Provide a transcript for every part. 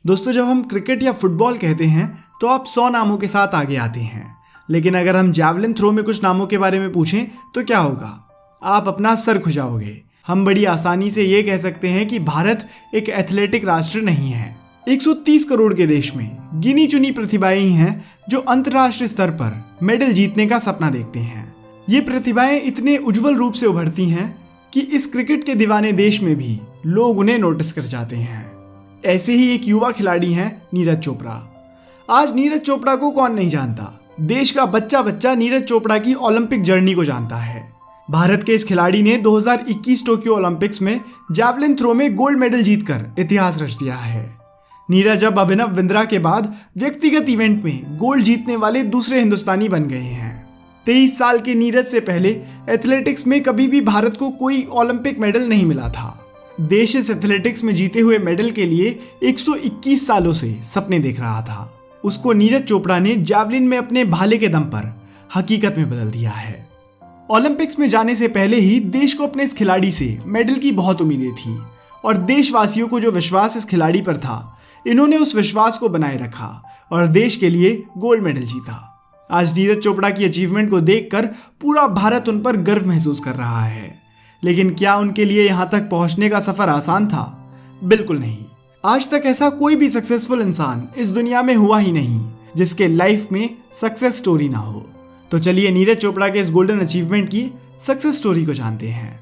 दोस्तों, जब हम क्रिकेट या फुटबॉल कहते हैं तो आप 100 नामों के साथ आगे आते हैं, लेकिन अगर हम जैवलिन थ्रो में कुछ नामों के बारे में पूछें तो क्या होगा? आप अपना सर खुजाओगे। हम बड़ी आसानी से ये कह सकते हैं कि भारत एक एथलेटिक राष्ट्र नहीं है। 130 करोड़ के देश में गिनी चुनी प्रतिभाएं ही हैं जो अंतर्राष्ट्रीय स्तर पर मेडल जीतने का सपना देखते हैं। ये प्रतिभाएं इतने उज्जवल रूप से उभरती हैं कि इस क्रिकेट के दीवाने देश में भी लोग उन्हें नोटिस कर जाते हैं। ऐसे ही एक युवा खिलाड़ी हैं नीरज चोपड़ा। आज नीरज चोपड़ा को कौन नहीं जानता? देश का बच्चा बच्चा नीरज चोपड़ा की ओलंपिक जर्नी को जानता है। भारत के इस खिलाड़ी ने 2021 टोक्यो ओलंपिक्स में जैवलिन थ्रो में गोल्ड मेडल जीतकर इतिहास रच दिया है। नीरज अब अभिनव बिंद्रा के बाद व्यक्तिगत इवेंट में गोल्ड जीतने वाले दूसरे हिंदुस्तानी बन गए हैं। 23 साल के नीरज से पहले एथलेटिक्स में कभी भी भारत को कोई ओलंपिक मेडल नहीं मिला था। देश इस एथलेटिक्स में जीते हुए मेडल के लिए 121 सालों से सपने देख रहा था। उसको नीरज चोपड़ा ने जैवलिन में अपने भाले के दम पर हकीकत में बदल दिया है। ओलंपिक्स में जाने से पहले ही देश को अपने इस खिलाड़ी से मेडल की बहुत उम्मीदें थी और देशवासियों को जो विश्वास इस खिलाड़ी पर था, इन्होंने उस विश्वास को बनाए रखा और देश के लिए गोल्ड मेडल जीता। आज नीरज चोपड़ा की अचीवमेंट को देखकर पूरा भारत उन पर गर्व महसूस कर रहा है। लेकिन क्या उनके लिए यहाँ तक पहुँचने का सफर आसान था? बिल्कुल नहीं। आज तक ऐसा कोई भी सक्सेसफुल इंसान इस दुनिया में हुआ ही नहीं जिसके लाइफ में सक्सेस स्टोरी ना हो। तो चलिए नीरज चोपड़ा के इस गोल्डन अचीवमेंट की सक्सेस स्टोरी को जानते हैं।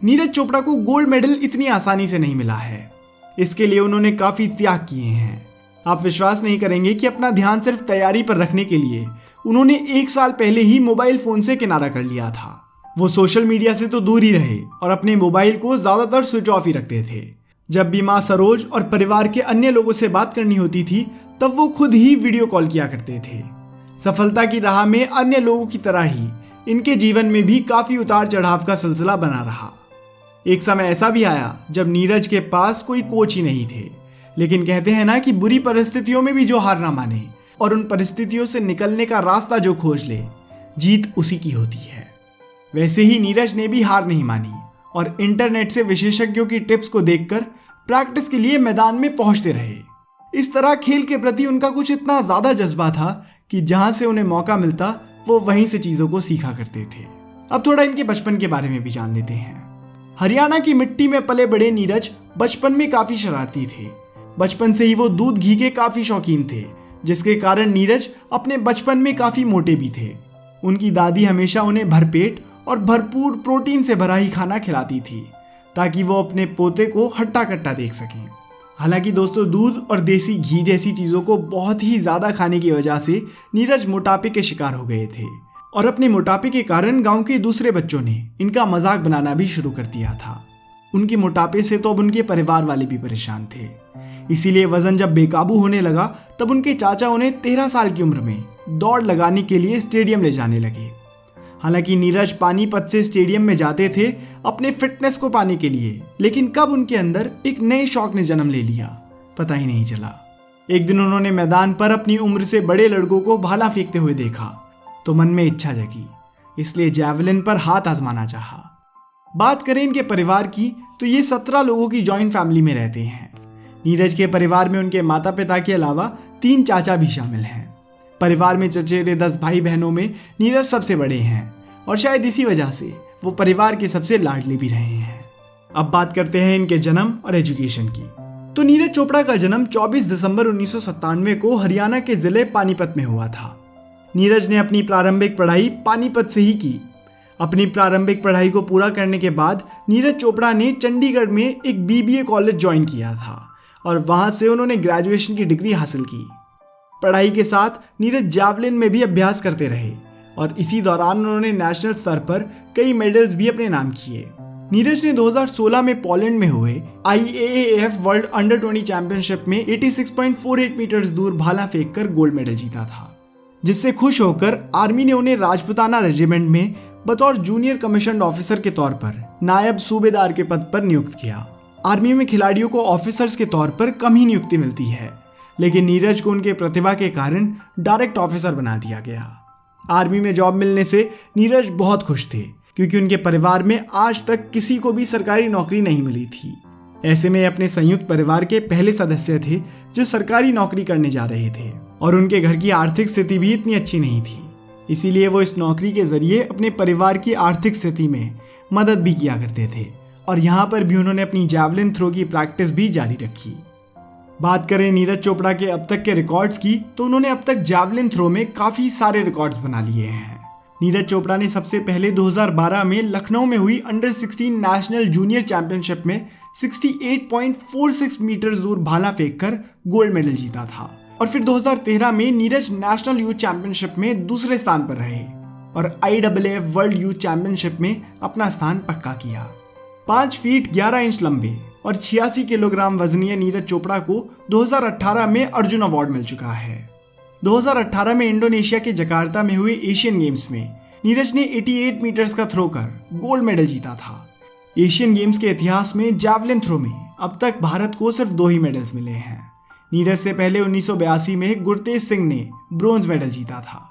नीरज चोपड़ा को गोल्ड मेडल इतनी आसानी से नहीं मिला है। इसके लिए उन्होंने काफी त्याग किए हैं। आप विश्वास नहीं करेंगे कि अपना ध्यान सिर्फ तैयारी पर रखने के लिए उन्होंने 1 साल पहले ही मोबाइल फोन से किनारा कर लिया था। वो सोशल मीडिया से तो दूर ही रहे और अपने मोबाइल को ज्यादातर स्विच ऑफ ही रखते थे। जब भी माँ सरोज और परिवार के अन्य लोगों से बात करनी होती थी तब वो खुद ही वीडियो कॉल किया करते थे। सफलता की राह में अन्य लोगों की तरह ही इनके जीवन में भी काफी उतार चढ़ाव का सिलसिला बना रहा। एक समय ऐसा भी आया जब नीरज के पास कोई कोच ही नहीं थे, लेकिन कहते हैं ना कि बुरी परिस्थितियों में भी जो हार ना माने और उन परिस्थितियों से निकलने का रास्ता जो खोज ले, जीत उसी की होती है। वैसे ही नीरज ने भी हार नहीं मानी और इंटरनेट से विशेषज्ञों की टिप्स को देखकर प्रैक्टिस के लिए मैदान में पहुंचते रहे। इस तरह खेल के प्रति उनका कुछ इतना ज्यादा जज्बा था कि जहां से उन्हें मौका मिलता वो वहीं से चीजों को सीखा करते थे। अब थोड़ा इनके बचपन के बारे में भी जान लेते हैं। हरियाणा की मिट्टी में पले बड़े नीरज बचपन में काफी शरारती थे। बचपन से ही वो दूध घी के काफी शौकीन थे, जिसके कारण नीरज अपने बचपन में काफी मोटे भी थे। उनकी दादी हमेशा उन्हें भरपेट और भरपूर प्रोटीन से भरा ही खाना खिलाती थी ताकि वो अपने पोते को हट्टा कट्टा देख सकें। हालांकि दोस्तों, दूध और देसी घी जैसी चीज़ों को बहुत ही ज़्यादा खाने की वजह से नीरज मोटापे के शिकार हो गए थे और अपने मोटापे के कारण गांव के दूसरे बच्चों ने इनका मजाक बनाना भी शुरू कर दिया था। उनके मोटापे से तो अब उनके परिवार वाले भी परेशान थे। इसीलिए वजन जब बेकाबू होने लगा तब उनके चाचा उन्हें 13 साल की उम्र में दौड़ लगाने के लिए स्टेडियम ले जाने लगे। हालांकि नीरज पानीपत से स्टेडियम में जाते थे अपने फिटनेस को पाने के लिए, लेकिन कब उनके अंदर एक नए शौक ने जन्म ले लिया पता ही नहीं चला। एक दिन उन्होंने मैदान पर अपनी उम्र से बड़े लड़कों को भाला फेंकते हुए देखा तो मन में इच्छा जगी, इसलिए जैवलिन पर हाथ आजमाना चाहा। बात करें इनके परिवार की तो ये 17 लोगों की जॉइंट फैमिली में रहते हैं। नीरज के परिवार में उनके माता पिता के अलावा 3 चाचा भी शामिल हैं। परिवार में चचेरे 10 भाई बहनों में नीरज सबसे बड़े हैं और शायद इसी वजह से वो परिवार के सबसे लाडले भी रहे हैं। अब बात करते हैं इनके जन्म और एजुकेशन की। तो नीरज चोपड़ा का जन्म 24 दिसंबर 1997 को हरियाणा के जिले पानीपत में हुआ था। नीरज ने अपनी प्रारंभिक पढ़ाई पानीपत से ही की। अपनी प्रारंभिक पढ़ाई को पूरा करने के बाद नीरज चोपड़ा ने चंडीगढ़ में एक BBA कॉलेज ज्वाइन किया था और वहां से उन्होंने ग्रेजुएशन की डिग्री हासिल की। पढ़ाई के साथ नीरज जैवलिन में भी अभ्यास करते रहे और इसी दौरान उन्होंने नेशनल स्तर पर कई मेडल्स भी अपने नाम किए। नीरज ने 2016 में पोलैंड में हुए IAAF वर्ल्ड अंडर 20 चैंपियनशिप में 86.48 मीटर्स दूर भाला फेंककर गोल्ड मेडल जीता था, जिससे खुश होकर आर्मी ने उन्हें राजपुताना रेजिमेंट में बतौर जूनियर कमीशन्ड ऑफिसर के तौर पर नायब सूबेदार के पद पर नियुक्त किया। आर्मी में खिलाड़ियों को ऑफिसर्स के तौर पर कम ही नियुक्ति मिलती है, लेकिन नीरज को उनके प्रतिभा के कारण डायरेक्ट ऑफिसर बना दिया गया। आर्मी में जॉब मिलने से नीरज बहुत खुश थे क्योंकि उनके परिवार में आज तक किसी को भी सरकारी नौकरी नहीं मिली थी। ऐसे में अपने संयुक्त परिवार के पहले सदस्य थे जो सरकारी नौकरी करने जा रहे थे और उनके घर की आर्थिक स्थिति भी इतनी अच्छी नहीं थी। इसीलिए वो इस नौकरी के जरिए अपने परिवार की आर्थिक स्थिति में मदद भी किया करते थे और यहाँ पर भी उन्होंने अपनी जैवलिन थ्रो की प्रैक्टिस भी जारी रखी। बात करें नीरज चोपड़ा के अब तक के रिकॉर्ड्स की, तो उन्होंने अब तक जैवलिन थ्रो में काफ़ी सारे रिकॉर्ड्स बना लिए हैं। नीरज चोपड़ा ने सबसे पहले 2012 में लखनऊ में हुई अंडर 16 नेशनल जूनियर चैंपियनशिप में 68.46 मीटर दूर भाला फेंककर गोल्ड मेडल जीता था और फिर 2013 में नीरज नेशनल यूथ चैंपियनशिप में दूसरे स्थान पर रहे और IAAF वर्ल्ड यूथ चैंपियनशिप में अपना स्थान पक्का किया। 5 फीट 11 इंच लंबे और 86 किलोग्राम वजनीय नीरज चोपड़ा को 2018 में अर्जुन अवार्ड मिल चुका है। 2018 में इंडोनेशिया के जकार्ता में हुए एशियन गेम्स में नीरज ने 88 मीटर्स का थ्रो कर गोल्ड मेडल जीता था। एशियन गेम्स के इतिहास में जैवलिन थ्रो में अब तक भारत को सिर्फ 2 ही मेडल्स मिले हैं। नीरज से पहले 1982 में गुरतेज सिंह ने ब्रोंज मेडल जीता था।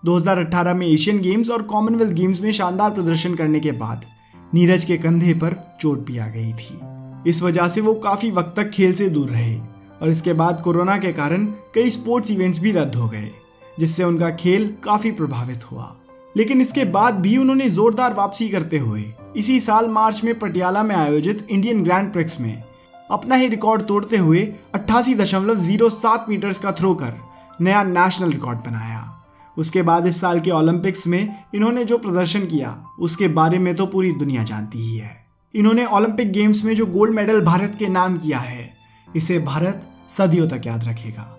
2018 में एशियन गेम्स और कॉमनवेल्थ गेम्स में शानदार प्रदर्शन करने के बाद नीरज के कंधे पर चोट भी आ गई थी। इस वजह से वो काफ़ी वक्त तक खेल से दूर रहे और इसके बाद कोरोना के कारण कई स्पोर्ट्स इवेंट्स भी रद्द हो गए, जिससे उनका खेल काफ़ी प्रभावित हुआ। लेकिन इसके बाद भी उन्होंने जोरदार वापसी करते हुए इसी साल मार्च में पटियाला में आयोजित इंडियन ग्रैंड प्रिक्स में अपना ही रिकॉर्ड तोड़ते हुए 88.07 मीटर्स का थ्रो कर नया नेशनल रिकॉर्ड बनाया। उसके बाद इस साल के ओलंपिक्स में इन्होंने जो प्रदर्शन किया उसके बारे में तो पूरी दुनिया जानती ही है। इन्होंने ओलंपिक गेम्स में जो गोल्ड मेडल भारत के नाम किया है, इसे भारत सदियों तक याद रखेगा।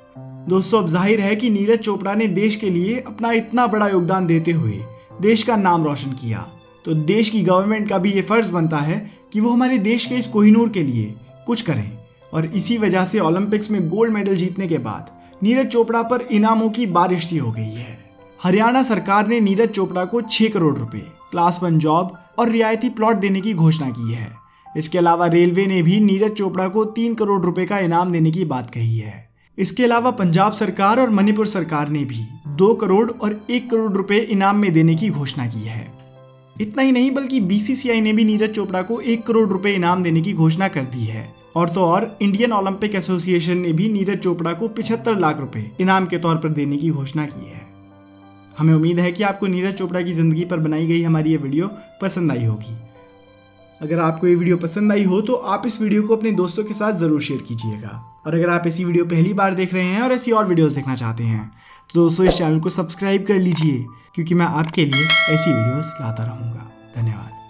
दोस्तों, अब जाहिर है कि नीरज चोपड़ा ने देश के लिए अपना इतना बड़ा योगदान देते हुए देश का नाम रोशन किया, तो देश की गवर्नमेंट का भी ये फर्ज बनता है कि वो हमारे देश के इस कोहिनूर के लिए कुछ करें। और इसी वजह से ओलंपिक्स में गोल्ड मेडल जीतने के बाद नीरज चोपड़ा पर इनामों की बारिश सी हो गई है। हरियाणा सरकार ने नीरज चोपड़ा को 6 करोड़ रुपए, क्लास 1 जॉब और रियायती प्लॉट देने की घोषणा की है। इसके अलावा रेलवे ने भी नीरज चोपड़ा को 3 करोड़ रुपए का इनाम देने की बात कही है। इसके अलावा पंजाब सरकार और मणिपुर सरकार ने भी 2 करोड़ और 1 करोड़ रुपए इनाम में देने की घोषणा की है। इतना ही नहीं बल्कि BCCI ने भी नीरज चोपड़ा को 1 करोड़ रुपए इनाम देने की घोषणा कर दी है। और तो और इंडियन ओलंपिक एसोसिएशन ने भी नीरज चोपड़ा को 75 लाख रुपए इनाम के तौर पर देने की घोषणा की है। हमें उम्मीद है कि आपको नीरज चोपड़ा की ज़िंदगी पर बनाई गई हमारी ये वीडियो पसंद आई होगी। अगर आपको ये वीडियो पसंद आई हो तो आप इस वीडियो को अपने दोस्तों के साथ ज़रूर शेयर कीजिएगा। और अगर आप ऐसी वीडियो पहली बार देख रहे हैं और ऐसी और वीडियोस देखना चाहते हैं तो दोस्तों इस चैनल को सब्सक्राइब कर लीजिए, क्योंकि मैं आपके लिए ऐसी वीडियोस लाता रहूँगा। धन्यवाद।